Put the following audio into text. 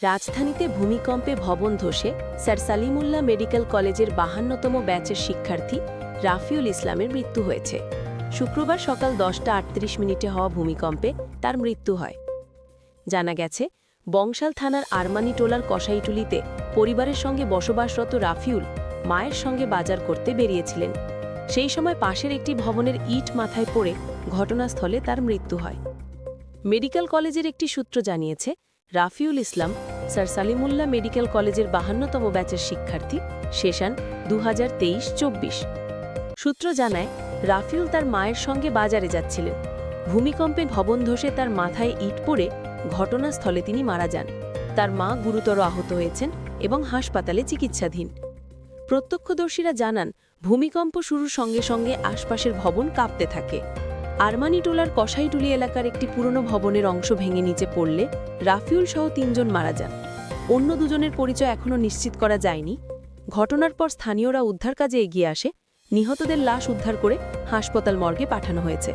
রাজধানীতে ভূমিকম্পে ভবন ধসে স্যার সালিমুল্লাহ মেডিকেল কলেজের ৫২তম ব্যাচের শিক্ষার্থী রাফিউল ইসলামের মৃত্যু হয়েছে। শুক্রবার সকাল ১০টা ৩৮ হওয়া ভূমিকম্পে তার মৃত্যু হয়। জানা গেছে, বংশাল থানার আরমানিটোলার কসাইটুলিতে পরিবারের সঙ্গে বসবাসরত রাফিউল মায়ের সঙ্গে বাজার করতে বেরিয়েছিলেন। সেই সময় পাশের একটি ভবনের ইট মাথায় পড়ে ঘটনাস্থলে তার মৃত্যু হয়। মেডিকেল কলেজের একটি সূত্র জানিয়েছে, রাফিউল ইসলাম স্যার সালিমুল্লাহ মেডিকেল কলেজের ৫২তম ব্যাচের শিক্ষার্থী, সেশন ২০২৩-২৪। সূত্র জানায়, রাফিউল তার মায়ের সঙ্গে বাজারে যাচ্ছিলেন। ভূমিকম্পে ভবন ধসে তার মাথায় ইট পড়ে ঘটনাস্থলে তিনি মারা যান। তার মা গুরুতর আহত হয়েছেন এবং হাসপাতালে চিকিৎসাধীন। প্রত্যক্ষদর্শীরা জানান, ভূমিকম্প শুরুর সঙ্গে সঙ্গে আশপাশের ভবন কাঁপতে থাকে। আরমানিটোলার কসাইটুলি এলাকার একটি পুরনো ভবনের অংশ ভেঙে নিচে পড়লে রাফিউল সহ ৩ জন মারা যান। অন্য দুজনের পরিচয় এখনও নিশ্চিত করা যায়নি। ঘটনার পর স্থানীয়রা উদ্ধার কাজে এগিয়ে আসে। নিহতদের লাশ উদ্ধার করে হাসপাতাল মর্গে পাঠানো হয়েছে।